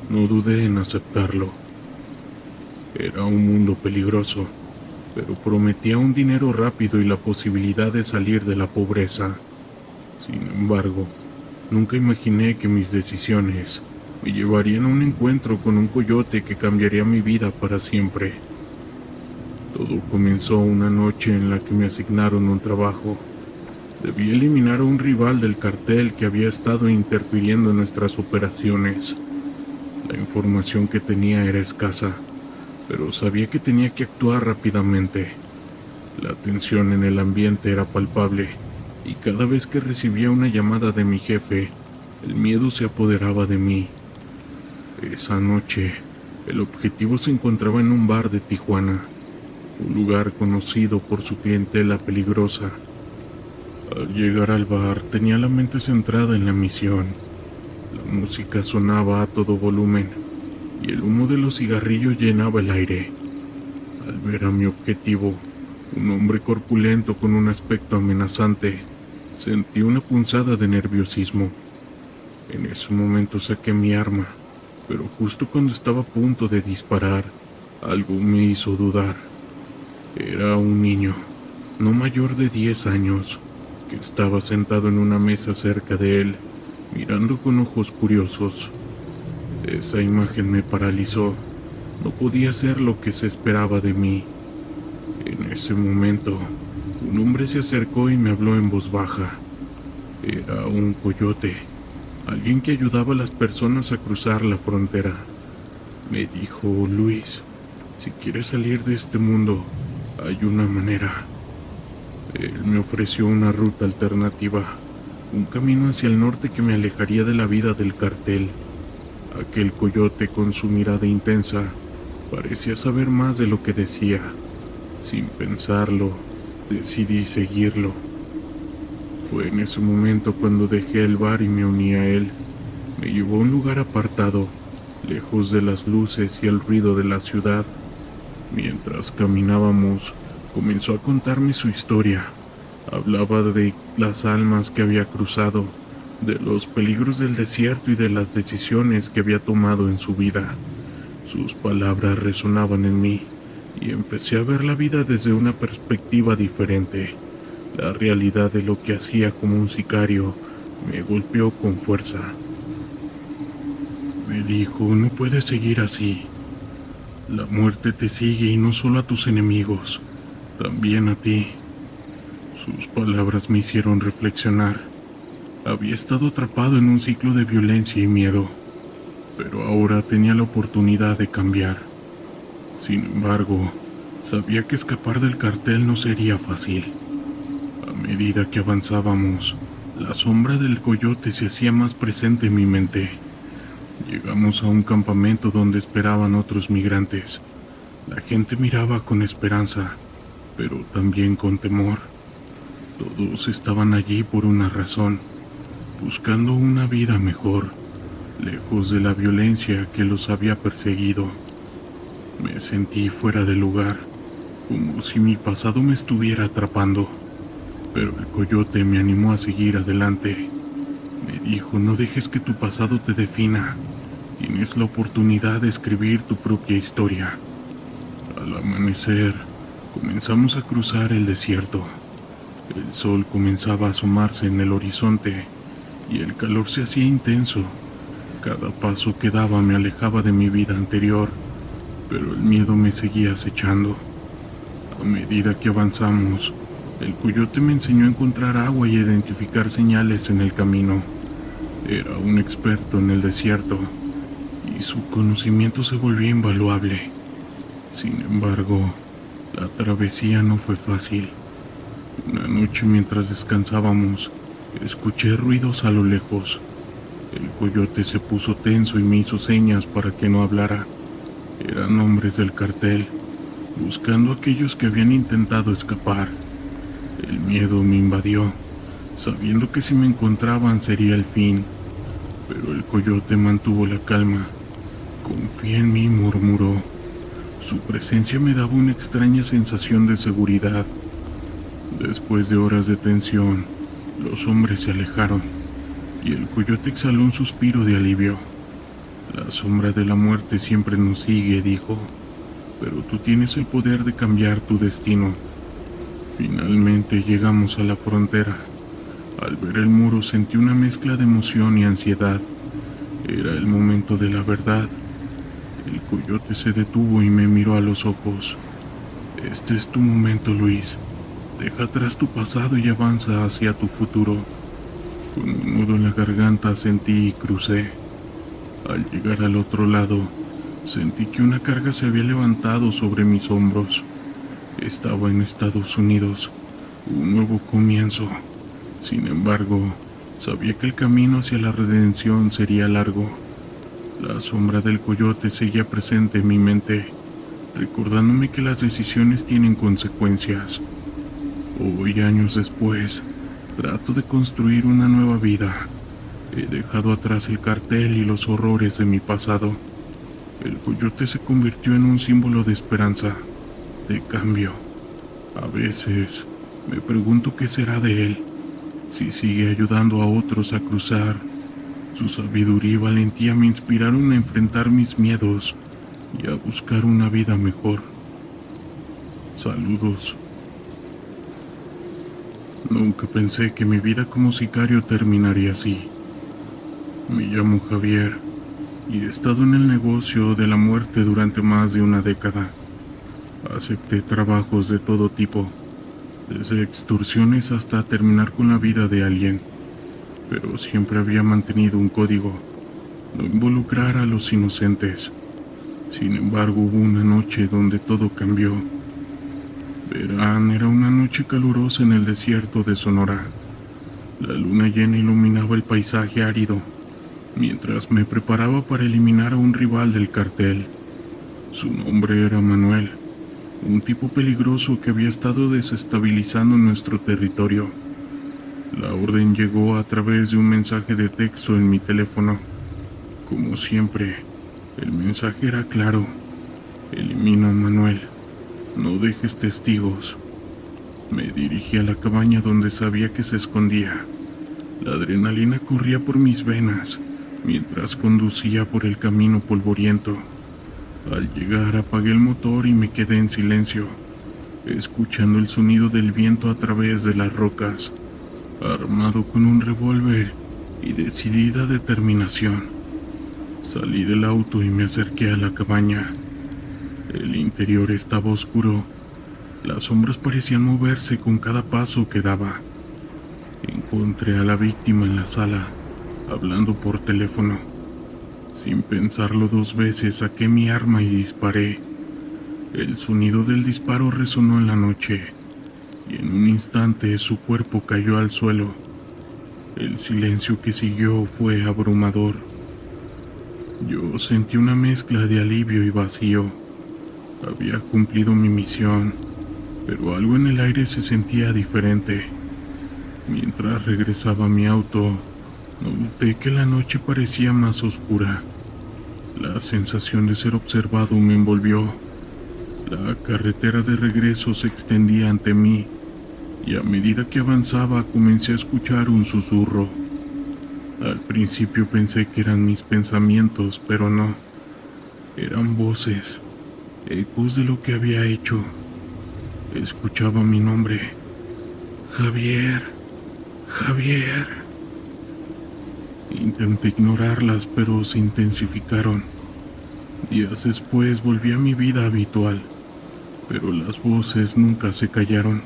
no dudé en aceptarlo. Era un mundo peligroso, pero prometía un dinero rápido y la posibilidad de salir de la pobreza. Sin embargo, nunca imaginé que mis decisiones me llevarían a un encuentro con un coyote que cambiaría mi vida para siempre. Todo comenzó una noche en la que me asignaron un trabajo. Debí eliminar a un rival del cartel que había estado interfiriendo en nuestras operaciones. La información que tenía era escasa, pero sabía que tenía que actuar rápidamente. La tensión en el ambiente era palpable, y cada vez que recibía una llamada de mi jefe, el miedo se apoderaba de mí. Esa noche, el objetivo se encontraba en un bar de Tijuana, un lugar conocido por su clientela peligrosa. Al llegar al bar, tenía la mente centrada en la misión. La música sonaba a todo volumen, y el humo de los cigarrillos llenaba el aire. Al ver a mi objetivo, un hombre corpulento con un aspecto amenazante, sentí una punzada de nerviosismo. En ese momento saqué mi arma, pero justo cuando estaba a punto de disparar, algo me hizo dudar. Era un niño, no mayor de 10 años, que estaba sentado en una mesa cerca de él, mirando con ojos curiosos. Esa imagen me paralizó. No podía ser lo que se esperaba de mí. En ese momento, un hombre se acercó y me habló en voz baja. Era un coyote, alguien que ayudaba a las personas a cruzar la frontera. Me dijo: Luis, si quieres salir de este mundo, hay una manera. Él me ofreció una ruta alternativa, un camino hacia el norte que me alejaría de la vida del cartel. Aquel coyote, con su mirada intensa, parecía saber más de lo que decía. Sin pensarlo, decidí seguirlo. Fue en ese momento cuando dejé el bar y me uní a él. Me llevó a un lugar apartado, lejos de las luces y el ruido de la ciudad. Mientras caminábamos, comenzó a contarme su historia. Hablaba de las almas que había cruzado, de los peligros del desierto y de las decisiones que había tomado en su vida. Sus palabras resonaban en mí y empecé a ver la vida desde una perspectiva diferente. La realidad de lo que hacía como un sicario me golpeó con fuerza. Me dijo, no puedes seguir así. La muerte te sigue y no solo a tus enemigos, también a ti. Sus palabras me hicieron reflexionar. Había estado atrapado en un ciclo de violencia y miedo, pero ahora tenía la oportunidad de cambiar. Sin embargo, sabía que escapar del cartel no sería fácil. A medida que avanzábamos, la sombra del coyote se hacía más presente en mi mente. Llegamos a un campamento donde esperaban otros migrantes. La gente miraba con esperanza, pero también con temor. Todos estaban allí por una razón, buscando una vida mejor, lejos de la violencia que los había perseguido. Me sentí fuera de lugar, como si mi pasado me estuviera atrapando, pero el coyote me animó a seguir adelante. Me dijo, no dejes que tu pasado te defina, tienes la oportunidad de escribir tu propia historia. Al amanecer, comenzamos a cruzar el desierto. El sol comenzaba a asomarse en el horizonte y el calor se hacía intenso. Cada paso que daba me alejaba de mi vida anterior, pero el miedo me seguía acechando. A medida que avanzamos, el coyote me enseñó a encontrar agua y a identificar señales en el camino. Era un experto en el desierto y su conocimiento se volvió invaluable. Sin embargo, la travesía no fue fácil. Una noche mientras descansábamos, escuché ruidos a lo lejos. El coyote se puso tenso y me hizo señas para que no hablara. Eran hombres del cartel, buscando a aquellos que habían intentado escapar. El miedo me invadió, sabiendo que si me encontraban sería el fin. Pero el coyote mantuvo la calma. Confía en mí, murmuró. Su presencia me daba una extraña sensación de seguridad. Después de horas de tensión, los hombres se alejaron y el coyote exhaló un suspiro de alivio. La sombra de la muerte siempre nos sigue, dijo, pero tú tienes el poder de cambiar tu destino. Finalmente llegamos a la frontera. Al ver el muro sentí una mezcla de emoción y ansiedad. Era el momento de la verdad. El coyote se detuvo y me miró a los ojos. Este es tu momento, Luis. Deja atrás tu pasado y avanza hacia tu futuro. Con un nudo en la garganta asentí y crucé. Al llegar al otro lado, sentí que una carga se había levantado sobre mis hombros. Estaba en Estados Unidos, un nuevo comienzo. Sin embargo, sabía que el camino hacia la redención sería largo. La sombra del coyote seguía presente en mi mente, recordándome que las decisiones tienen consecuencias. Hoy, años después, trato de construir una nueva vida. He dejado atrás el cartel y los horrores de mi pasado. El coyote se convirtió en un símbolo de esperanza, de cambio. A veces me pregunto qué será de él, si sigue ayudando a otros a cruzar. Su sabiduría y valentía me inspiraron a enfrentar mis miedos y a buscar una vida mejor. Saludos. Nunca pensé que mi vida como sicario terminaría así. Me llamo Javier y he estado en el negocio de la muerte durante más de una década. Acepté trabajos de todo tipo, desde extorsiones hasta terminar con la vida de alguien, pero siempre había mantenido un código: no involucrar a los inocentes. Sin embargo, hubo una noche donde todo cambió. Verán, era una noche calurosa en el desierto de Sonora. La luna llena iluminaba el paisaje árido, mientras me preparaba para eliminar a un rival del cartel. Su nombre era Manuel, un tipo peligroso que había estado desestabilizando nuestro territorio. La orden llegó a través de un mensaje de texto en mi teléfono. Como siempre, el mensaje era claro: elimina a Manuel, no dejes testigos. Me dirigí a la cabaña donde sabía que se escondía. La adrenalina corría por mis venas mientras conducía por el camino polvoriento. Al llegar apagué el motor y me quedé en silencio, escuchando el sonido del viento a través de las rocas. Armado con un revólver y decidida determinación, salí del auto y me acerqué a la cabaña. El interior estaba oscuro. Las sombras parecían moverse con cada paso que daba. Encontré a la víctima en la sala, hablando por teléfono. Sin pensarlo dos veces, saqué mi arma y disparé. El sonido del disparo resonó en la noche, y en un instante su cuerpo cayó al suelo. El silencio que siguió fue abrumador. Yo sentí una mezcla de alivio y vacío. Había cumplido mi misión, pero algo en el aire se sentía diferente. Mientras regresaba a mi auto, noté que la noche parecía más oscura. La sensación de ser observado me envolvió. La carretera de regreso se extendía ante mí, y a medida que avanzaba comencé a escuchar un susurro. Al principio pensé que eran mis pensamientos, pero no. Eran voces, ecos de lo que había hecho. Escuchaba mi nombre. Javier, Javier. Intenté ignorarlas, pero se intensificaron. Días después volví a mi vida habitual, pero las voces nunca se callaron.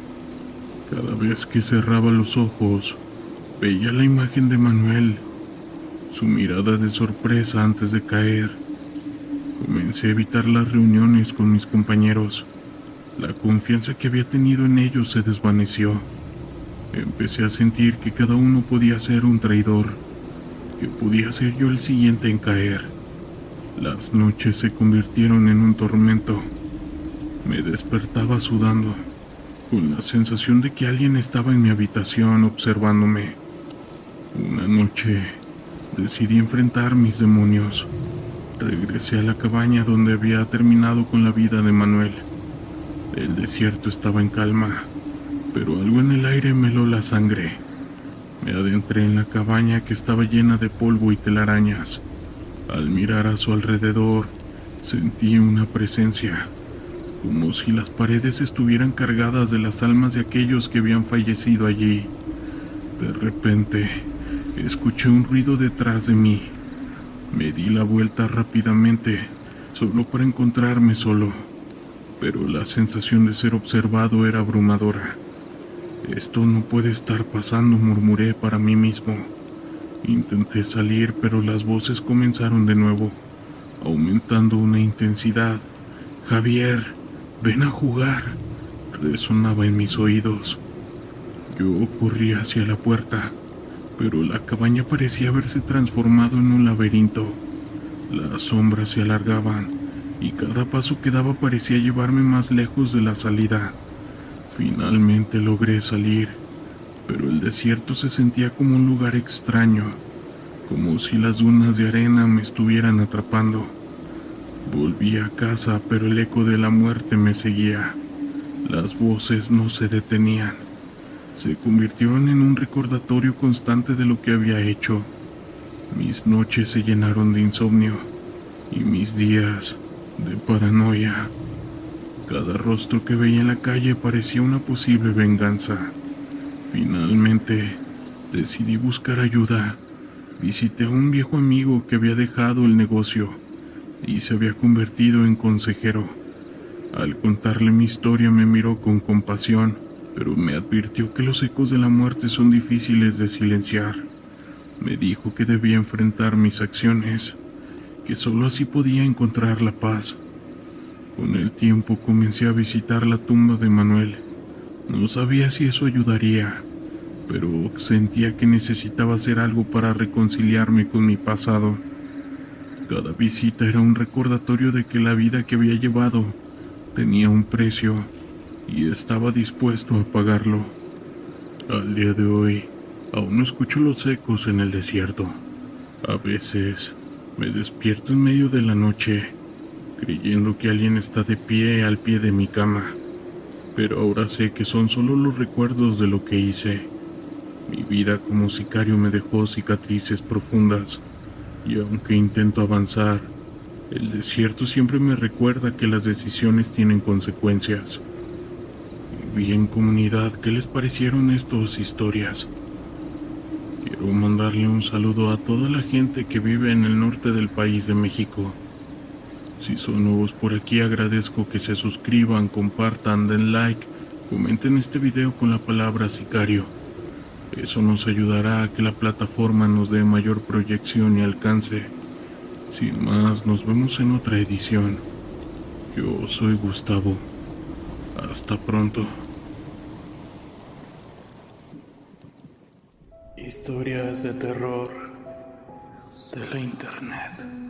Cada vez que cerraba los ojos, veía la imagen de Manuel, su mirada de sorpresa antes de caer. Comencé a evitar las reuniones con mis compañeros. La confianza que había tenido en ellos se desvaneció. Empecé a sentir que cada uno podía ser un traidor, que podía ser yo el siguiente en caer. Las noches se convirtieron en un tormento. Me despertaba sudando, con la sensación de que alguien estaba en mi habitación observándome. Una noche decidí enfrentar mis demonios. Regresé a la cabaña donde había terminado con la vida de Manuel. El desierto estaba en calma, pero algo en el aire me heló la sangre. Me adentré en la cabaña que estaba llena de polvo y telarañas. Al mirar a su alrededor, sentí una presencia, como si las paredes estuvieran cargadas de las almas de aquellos que habían fallecido allí. De repente, escuché un ruido detrás de mí. Me di la vuelta rápidamente, solo para encontrarme solo, pero la sensación de ser observado era abrumadora. Esto no puede estar pasando, murmuré para mí mismo. Intenté salir, pero las voces comenzaron de nuevo, aumentando una intensidad. Javier, ven a jugar, resonaba en mis oídos. Yo corrí hacia la puerta, pero la cabaña parecía haberse transformado en un laberinto. Las sombras se alargaban, y cada paso que daba parecía llevarme más lejos de la salida. Finalmente logré salir, pero el desierto se sentía como un lugar extraño, como si las dunas de arena me estuvieran atrapando. Volví a casa, pero el eco de la muerte me seguía. Las voces no se detenían. Se convirtieron en un recordatorio constante de lo que había hecho. Mis noches se llenaron de insomnio y mis días de paranoia. Cada rostro que veía en la calle parecía una posible venganza. Finalmente, decidí buscar ayuda. Visité a un viejo amigo que había dejado el negocio y se había convertido en consejero. Al contarle mi historia me miró con compasión, pero me advirtió que los ecos de la muerte son difíciles de silenciar. Me dijo que debía enfrentar mis acciones, que solo así podía encontrar la paz. Con el tiempo comencé a visitar la tumba de Manuel. No sabía si eso ayudaría, pero sentía que necesitaba hacer algo para reconciliarme con mi pasado. Cada visita era un recordatorio de que la vida que había llevado tenía un precio y estaba dispuesto a pagarlo. Al día de hoy, aún no escucho los ecos en el desierto. A veces me despierto en medio de la noche, creyendo que alguien está de pie al pie de mi cama, pero ahora sé que son solo los recuerdos de lo que hice. Mi vida como sicario me dejó cicatrices profundas, y aunque intento avanzar, el desierto siempre me recuerda que las decisiones tienen consecuencias. Bien, comunidad, ¿qué les parecieron estas historias? Quiero mandarle un saludo a toda la gente que vive en el norte del país de México. Si son nuevos por aquí, agradezco que se suscriban, compartan, den like, comenten este video con la palabra sicario. Eso nos ayudará a que la plataforma nos dé mayor proyección y alcance. Sin más, nos vemos en otra edición. Yo soy Gustavo. Hasta pronto. Historias de terror de la internet.